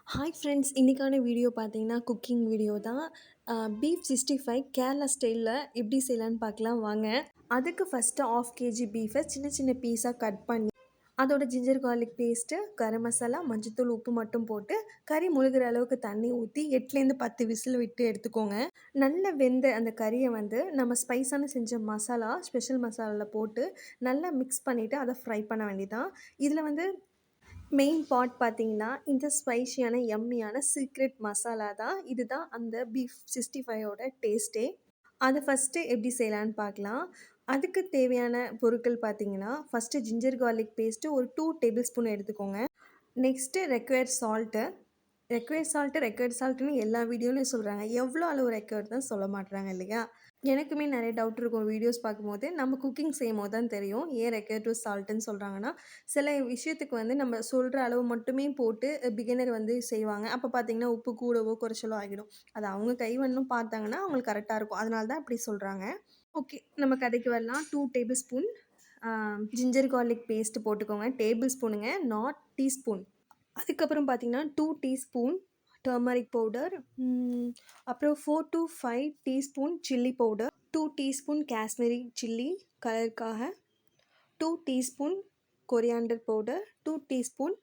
Hi friends, இன்றைக்கான video பார்த்தீங்கன்னா cooking video தான். பீஃப் 65 கேரளா ஸ்டைலில் எப்படி செய்யலான்னு பார்க்கலாம் வாங்க. அதுக்கு ஃபஸ்ட்டு 1/2 கேஜி பீஃபை சின்ன சின்ன பீஸாக கட் பண்ணி அதோட ginger garlic paste, garam masala, மஞ்சத்தூள், உப்பு மட்டும் போட்டு கறி முழுகிற அளவுக்கு தண்ணி ஊற்றி 8லேருந்து 10 விசில் விட்டு எடுத்துக்கோங்க. நல்ல வெந்த அந்த கறியை வந்து நம்ம ஸ்பைஸான செஞ்ச மசாலா, ஸ்பெஷல் மசாலாவில் போட்டு நல்லா மிக்ஸ் பண்ணிவிட்டு அதை ஃப்ரை பண்ண வேண்டியதான். இதில் வந்து மெயின் பார்ட் பார்த்தீங்கன்னா, இந்த ஸ்பைசியான, யம்மியான சீக்ரெட் மசாலா தான். இதுதான் அந்த பீஃப் 65ஓட டேஸ்ட்டே. அத ஃபஸ்ட்டு எப்படி செய்யலான்னு பார்க்கலாம். அதுக்கு தேவையான பொருட்கள் பார்த்தீங்கன்னா, ஃபஸ்ட்டு ஜிஞ்சர் கார்லிக் பேஸ்ட்டு ஒரு 2 டேபிள் ஸ்பூன் எடுத்துக்கோங்க. நெக்ஸ்ட்டு ரெக்வயர்ட் சால்ட்டுன்னு எல்லா வீடியோலையும் சொல்கிறாங்க. எவ்வளோ அளவு ரெக்வயர்ட் தான் சொல்ல மாட்றாங்க இல்லையா? எனக்குமே நெறைய டவுட் இருக்கும் வீடியோஸ் பார்க்கும்போது. நம்ம குக்கிங் செய்யும்போது தான் தெரியும். ஏன் ரெக்வயர்ட் டூ சால்ட்டுன்னு சொல்கிறாங்கன்னா, சில விஷயத்துக்கு வந்து நம்ம சொல்கிற அளவு மட்டுமே போட்டு பிகினர் வந்து செய்வாங்க. அப்போ பார்த்தீங்கன்னா, உப்பு கூடவோ, குறைச்சலோ ஆகிடும். அது அவங்க கைவண்ணம் பார்த்தாங்கன்னா, அவங்களுக்கு கரெக்ட்டா இருக்கும். அதனால தான் அப்படி சொல்கிறாங்க. ஓகே. நம்ம கதைக்கு வரலாம். 2 tablespoon a ginger garlic paste போட்டுக்கோங்க. டேபிள் ஸ்பூனுங்க, நாட் டீஸ்பூன். அதுக்கப்புறம் பார்த்தீங்கன்னா, 2 டீஸ்பூன் டர்மரிக் பவுடர், அப்புறம் 4 to 5 teaspoon chilli powder, 2 teaspoon Kashmiri chilli கலருக்காக, 2 டீஸ்பூன் கொரியாண்டர் பவுடர், 2 டீஸ்பூன்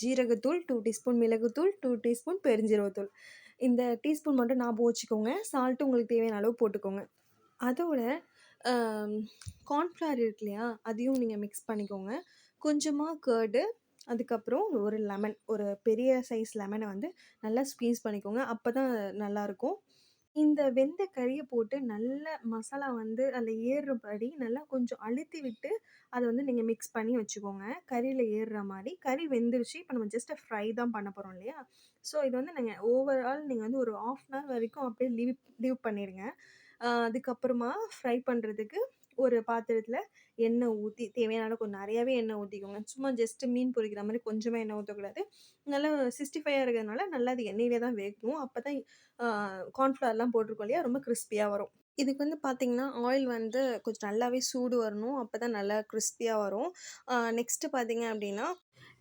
ஜீரகத்தூள், 2 டீஸ்பூன் மிளகுத்தூள், 2 டீஸ்பூன் பெருஞ்சீரகத்தூள். இந்த டீஸ்பூன் மட்டும் ஞாபகம் வச்சுக்கோங்க. சால்ட்டும் உங்களுக்கு தேவையான அளவு போட்டுக்கோங்க. அதோட கார்ன்ஃப்ளவர் இருக்கு இல்லையா? அதையும் நீங்கள் மிக்ஸ் பண்ணிக்கோங்க. கொஞ்சமாக கர்டு, அதுக்கப்புறம் ஒரு லெமன், ஒரு பெரிய சைஸ் லெமனை வந்து நல்லா ஸ்க்வீஸ் பண்ணிக்கோங்க. அப்போ தான் நல்லாயிருக்கும். இந்த வெந்த கறியை போட்டு நல்ல மசாலா வந்து அதில் ஏறுறபடி நல்லா கொஞ்சம் அழுத்தி விட்டு அதை வந்து நீங்கள் மிக்ஸ் பண்ணி வச்சுக்கோங்க. கறியில் ஏறுற மாதிரி. கறி வெந்துருச்சு. இப்போ நம்ம ஜஸ்ட்டு ஃப்ரை தான் பண்ண போகிறோம் இல்லையா? ஸோ இது வந்து நீங்கள் ஓவரால் நீங்கள் வந்து ஒரு 1/2 அன் ஹவர் வரைக்கும் அப்படியே லீவ் பண்ணிடுங்க. அதுக்கப்புறமா ஃப்ரை பண்ணுறதுக்கு ஒரு பாத்திரத்தில் எண்ணெய் ஊற்றி தேவையான அளவு கொஞ்சம் நிறையாவே எண்ணெய் ஊற்றிக்கோங்க. சும்மா ஜஸ்ட்டு மீன் பொரிக்கிற மாதிரி கொஞ்சமாக எண்ணெய் ஊற்றக்கூடாது. நல்லா 65 இருக்கிறதுனால நல்லா அது எண்ணெயிலே தான் வேகணும். அப்போ தான் கார்ன்ஃப்ளவர்லாம் போட்டிருக்கோம் இல்லையா? ரொம்ப கிறிஸ்பியாக வரும். இதுக்கு வந்து பார்த்தீங்கன்னா, ஆயில் வந்து கொஞ்சம் நல்லாவே சூடு வரணும். அப்போ தான் நல்லா கிறிஸ்பியா வரும். நெக்ஸ்ட்டு பார்த்தீங்க அப்படின்னா,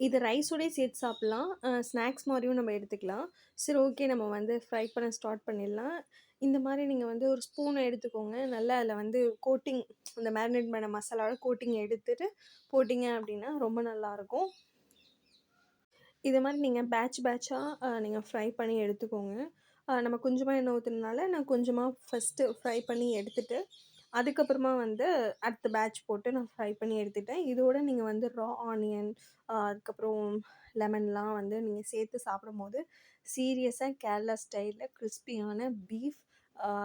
இது ரைஸோடயே சேர்த்து சாப்பிட்லாம். ஸ்நாக்ஸ் மாரியும் நம்ம எடுத்துக்கலாம். சரி, ஓகே, நம்ம வந்து ஃப்ரை பண்ண ஸ்டார்ட் பண்ணிடலாம். இந்த மாரி நீங்க வந்து ஒரு ஸ்பூன எடுத்துக்கோங்க. நல்லா அதில வந்து கோட்டிங், இந்த மேரினேட் பண்ண மசாலாவோட கோட்டிங் எடுத்துட்டு போட்டீங்க அப்படின்னா ரொம்ப நல்லாயிருக்கும். இத மாரி நீங்க பேட்சா நீங்க ஃப்ரை பண்ணி எடுத்துக்கோங்க. நம்ம கொஞ்சமா எண்ணெய் ஊத்துனனால, நான் கொஞ்சமா ஃபர்ஸ்ட்டு ஃப்ரை பண்ணி எடுத்துட்டு, அதுக்கப்புறமா வந்து அடுத்த பேட்ச் போட்டு நான் ஃப்ரை பண்ணி எடுத்துட்டேன். இதோட நீங்க வந்து ரா ஆனியன், அதுக்கப்புறம் லெமன்லாம் வந்து நீங்க சேர்த்து சாப்பிடும்போது, சீரியஸா கேரளா ஸ்டைல்ல கிறிஸ்பியான பீஃப்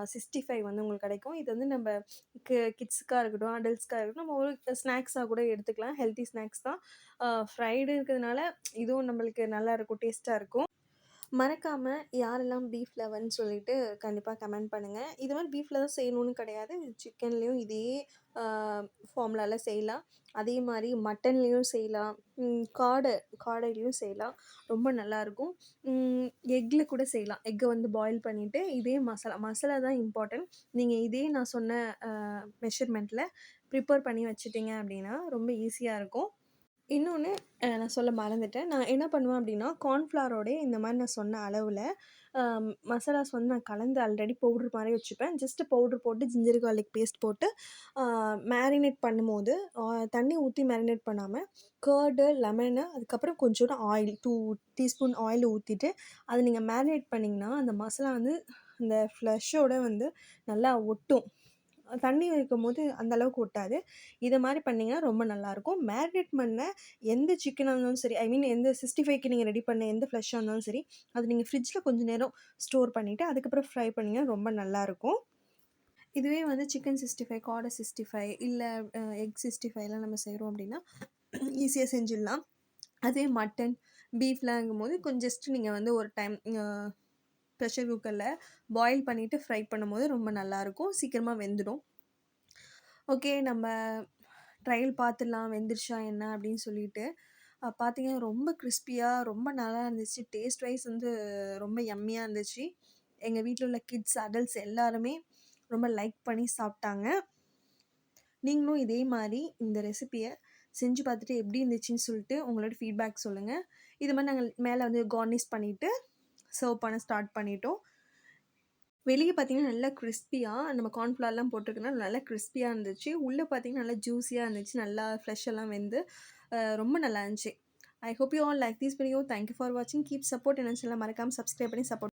65 வந்து உங்களுக்கு கிடைக்கும். இது வந்து நம்ப கிட்ஸுக்கா இருக்கட்டும், அடல்ட்ஸ்க்கா இருக்கட்டும், நம்ம ஒரு ஸ்நாக்ஸா கூட எடுத்துக்கலாம். ஹெல்த்தி ஸ்நாக்ஸ் தான். ஃப்ரைடு இருக்கிறதுனால இதுவும் நம்மளுக்கு நல்லாயிருக்கும், டேஸ்ட்டா இருக்கும். மறக்காம யாரெல்லாம் பீஃப் லவர்ன்னு சொல்லிட்டு கண்டிப்பா கமெண்ட் பண்ணுங்க. இது மாரி பீஃப்ல தான் செய்யணும்னு கிடையாது. சிக்கன்லேயும் இதே அ ஃபார்முலால செய்யலாம். அதே மாரி மட்டன்லேயும் செய்யலாம். காடையிலயும் செய்யலாம். ரொம்ப நல்லாயிருக்கும். ம் எக்ல கூட செய்யலாம். எக்க வந்து பாயில் பண்ணிட்டு இதே மசாலா தான் இம்பார்ட்டன்ட். நீங்க இதே நான் சொன்ன மெஷர்மெண்ட்ல ப்ரிப்பேர் பண்ணி வச்சுட்டீங்க அப்படின்னா, ரொம்ப ஈஸியா இருக்கும். இன்னொன்னு நான் சொல்ல மறந்துட்டேன். நான் என்ன பண்ணுவேன் அப்டின்னா, கார்ன்ஃப்ளவரோடயே இந்த மாரி நான் சொன்ன அளவுல அ மசாலாஸ் வந்து நான் கலந்து ஆல்ரெடி பவுடர் மாரி வச்சுப்பேன். ஜஸ்ட் பவுடர் போட்டு ஜிஞ்சர் கார்லிக் பேஸ்ட் போட்டு அ மேரினேட் பண்ணும்போது தண்ணி ஊத்தி மேரினேட் பண்ணாம, கர்டு, லெமனு, அதுக்கப்புறம் கொஞ்சோண்டு ஆயில், 2 டீஸ்பூன் ஆயில் ஊத்திட்டு, அத நீங்க மேரினேட் பண்ணீங்கன்னா, அந்த மசாலா வந்து அந்த ஃப்ளஷோட வந்து நல்லா ஒட்டும். தண்ணி வைக்கும்போது அந்த அளவுக்கு ஒட்டாது. இத மாரி பண்ணீங்கன்னா ரொம்ப நல்லாயிருக்கும். மேரினேட் பண்ண எந்த சிக்கனா இருந்தாலும் சரி, ஐ மீன் எந்த 65க்கு நீங்க ரெடி பண்ண எந்த ஃப்ளஷ்ஷா இருந்தாலும் சரி, அது நீங்க ஃப்ரிட்ஜ்ல கொஞ்சம் நேரம் ஸ்டோர் பண்ணிட்டு, அதுக்கப்புறம் ஃப்ரை பண்ணீங்கன்னா ரொம்ப நல்லாயிருக்கும். இதுவே வந்து சிக்கன் 65, காடை 65 இல்ல எக் 65லாம் நம்ம செய்றோம் அப்டின்னா, ஈஸியா செஞ்சிடலாம். அதே மட்டன், பீஃப்லாங்கும்போது கொஞ்சம் ஜஸ்ட் நீங்க வந்து ஒரு டைம் ப்ரெஷர் குக்கர்ல பாயில் பண்ணிட்டு ஃப்ரை பண்ணும்போது ரொம்ப நல்லாயிருக்கும். சீக்கிரமா வெந்துடும். ஓகே, நம்ம ட்ரையல் பார்த்துடலாம் வெந்துருச்சா என்ன அப்படின்னு சொல்லிட்டு. பார்த்தீங்கன்னா ரொம்ப கிறிஸ்பியா ரொம்ப நல்லா இருந்துச்சு. டேஸ்ட் வைஸ் வந்து ரொம்ப யம்மியா இருந்துச்சு. எங்க வீட்ல உள்ள கிட்ஸ், அடல்ட்ஸ் எல்லாருமே ரொம்ப லைக் பண்ணி சாப்பிட்டாங்க. நீங்களும் இதே மாரி இந்த ரெசிபிய செஞ்சு பார்த்துட்டு எப்படி இருந்துச்சுன்னு சொல்லிட்டு உங்களோட ஃபீட்பேக் சொல்லுங்கள். இது மாதிரி நாங்கள் மேலே வந்து கார்னிஷ் பண்ணிவிட்டு சர்வ் பண்ண ஸ்டார்ட் பண்ணிட்டோம். வெளியே பார்த்தீங்கன்னா நல்லா கிறிஸ்பியாக நம்ம கார்ன்ஃப்ளவர்லாம் போட்டிருக்கனால நல்லா கிறிஸ்பியாக இருந்துச்சு. உள்ளே பார்த்தீங்கன்னா நல்லா ஜூஸியாக இருந்துச்சு. நல்லா ஃப்ளஷ் எல்லாம் வெந்து ரொம்ப நல்லா இருந்துச்சு. I hope you all like this video. Thank you for வாட்சிங். Keep support. என்ன சேனலை மறக்காமல் சப்ஸ்கிரைப் பண்ணி சப்போர்ட்